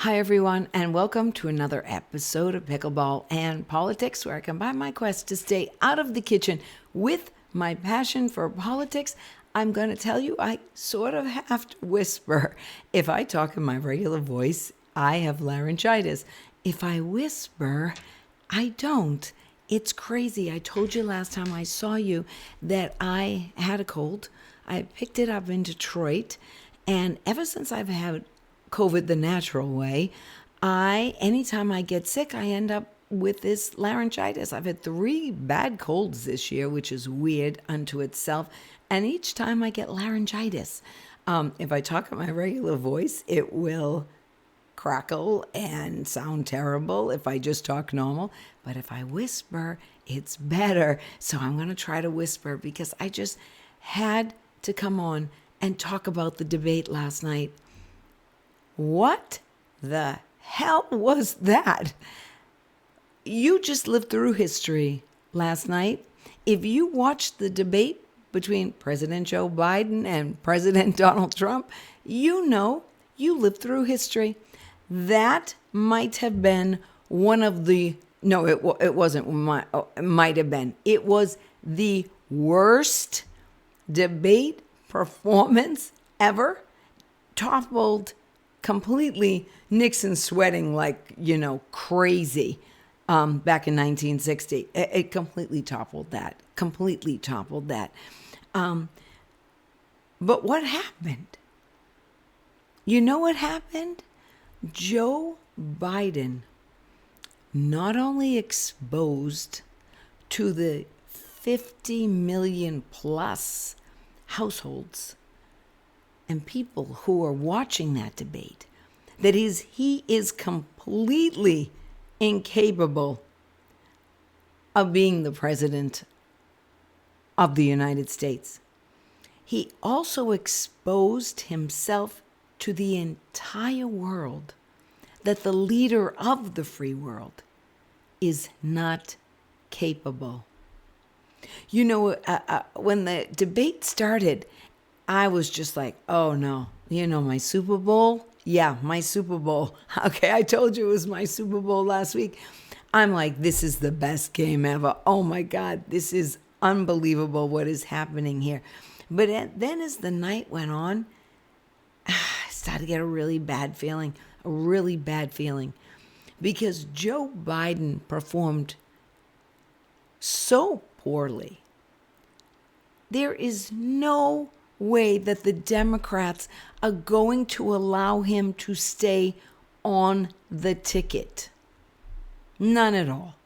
Hi, everyone, and welcome to another episode of Pickleball and Politics, where I combine my quest to stay out of the kitchen with my passion for politics. I'm going to tell you, I sort of have to whisper. If I talk in my regular voice, I have laryngitis. If I whisper, I don't. It's crazy. I told you last time I saw you that I had a cold. I picked it up in Detroit, and ever since I've had COVID the natural way, anytime I get sick, I end up with this laryngitis. I've had 3 bad colds this year, which is weird unto itself. And each time I get laryngitis, if I talk in my regular voice, it will crackle and sound terrible if I just talk normal. But if I whisper, it's better. So I'm going to try to whisper because I just had to come on and talk about the debate last night. What the hell was that? You just lived through history last night. If you watched the debate between President Joe Biden and President Donald Trump, you know you lived through history. That might have been one of the, no, it wasn't, it might have been. It was the worst debate performance ever, toppled completely Nixon sweating like, crazy back in 1960. It completely toppled that. But what happened? You know what happened? Joe Biden not only exposed to the 50 million plus households and people who are watching that debate, that he is completely incapable of being the president of the United States. He also exposed himself to the entire world that the leader of the free world is not capable. When the debate started, I was just like, oh no, my Super Bowl? Yeah, my Super Bowl. Okay, I told you it was my Super Bowl last week. I'm like, this is the best game ever. Oh my God, this is unbelievable what is happening here. But then as the night went on, I started to get a really bad feeling, because Joe Biden performed so poorly. There is no way that the Democrats are going to allow him to stay on the ticket. None at all.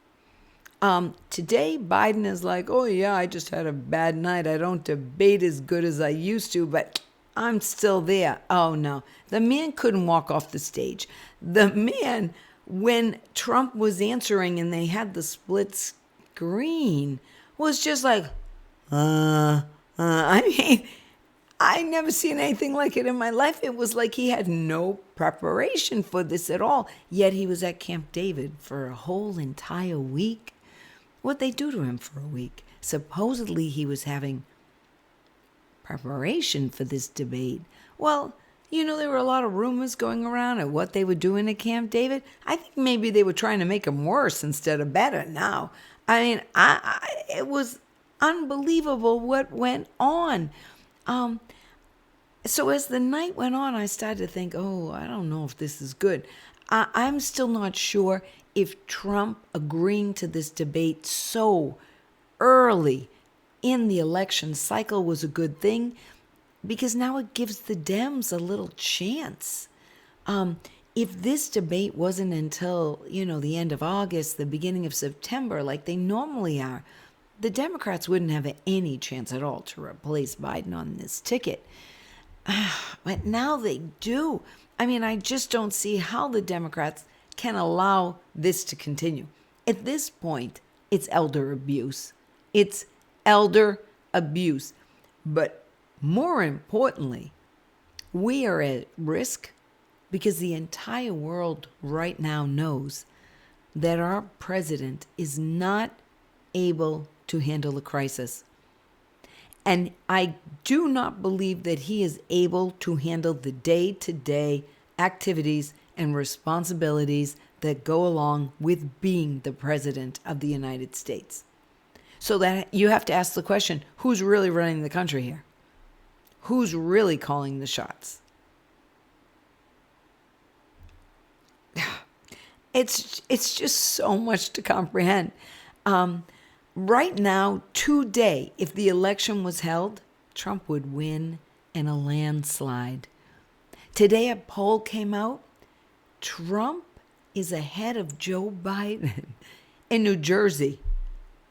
Today, Biden is like, oh yeah, I just had a bad night. I don't debate as good as I used to, but I'm still there. Oh no. The man couldn't walk off the stage. The man, when Trump was answering and they had the split screen, was just like, I never seen anything like it in my life. It was like he had no preparation for this at all. Yet he was at Camp David for a whole entire week. What'd they do to him for a week? Supposedly he was having preparation for this debate. Well, there were a lot of rumors going around of what they were doing at Camp David. I think maybe they were trying to make him worse instead of better now. It was unbelievable what went on. So as the night went on, I started to think, I don't know if this is good. I'm still not sure if Trump agreeing to this debate so early in the election cycle was a good thing, because now it gives the Dems a little chance. If this debate wasn't until, the end of August, the beginning of September, like they normally are, the Democrats wouldn't have any chance at all to replace Biden on this ticket. But now they do. I just don't see how the Democrats can allow this to continue. At this point, it's elder abuse. It's elder abuse. But more importantly, we are at risk because the entire world right now knows that our president is not able to handle the crisis. And I do not believe that he is able to handle the day-to-day activities and responsibilities that go along with being the president of the United States. So that you have to ask the question, who's really running the country here? Who's really calling the shots? It's just so much to comprehend. Right now, today, if the election was held, Trump would win in a landslide. Today, a poll came out. Trump is ahead of Joe Biden in New Jersey.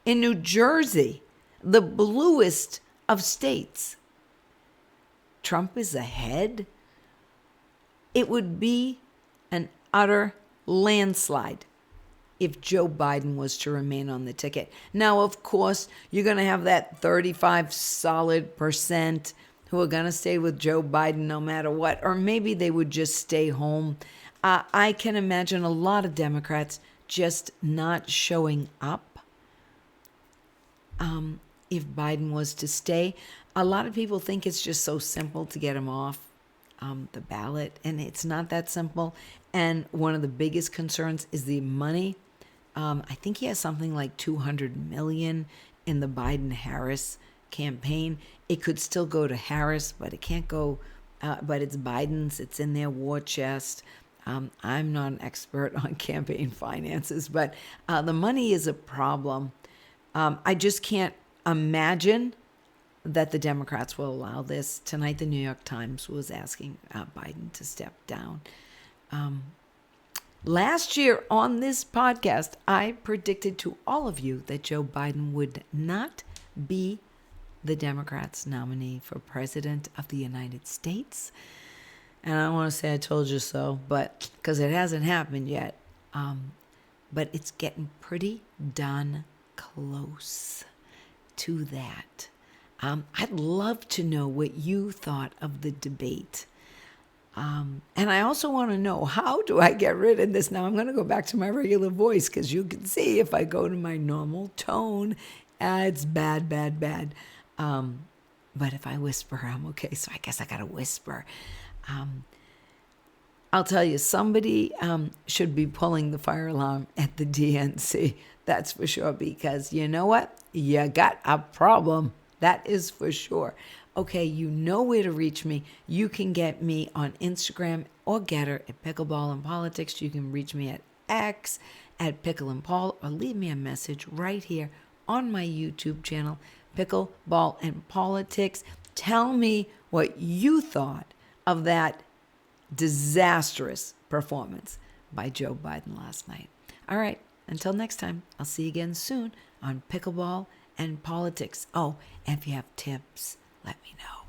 In New Jersey, the bluest of states. Trump is ahead. It would be an utter landslide if Joe Biden was to remain on the ticket. Now, of course, you're going to have that 35 solid percent who are going to stay with Joe Biden no matter what, or maybe they would just stay home. I can imagine a lot of Democrats just not showing up if Biden was to stay. A lot of people think it's just so simple to get him off the ballot, and it's not that simple. And one of the biggest concerns is the money. I think he has something like $200 million in the Biden-Harris campaign. It could still go to Harris, but it can't go. But it's Biden's. It's in their war chest. I'm not an expert on campaign finances, but the money is a problem. I just can't imagine that the Democrats will allow this. Tonight, the New York Times was asking Biden to step down. Last year on this podcast, I predicted to all of you that Joe Biden would not be the Democrats' nominee for president of the United States. And I don't want to say I told you so, but because it hasn't happened yet. But it's getting pretty darn close to that. I'd love to know what you thought of the debate. And I also want to know, how do I get rid of this? Now, I'm going to go back to my regular voice because you can see if I go to my normal tone, it's bad, bad, bad. But if I whisper, I'm okay. So I guess I got to whisper. I'll tell you, somebody should be pulling the fire alarm at the DNC. That's for sure, because you know what? You got a problem. That is for sure. Okay, you know where to reach me. You can get me on Instagram or Getter at Pickleball and Politics. You can reach me at X at Pickle and Paul, or leave me a message right here on my YouTube channel, Pickleball and Politics. Tell me what you thought of that disastrous performance by Joe Biden last night. All right, until next time, I'll see you again soon on Pickleball and Politics. Oh, and if you have tips, let me know.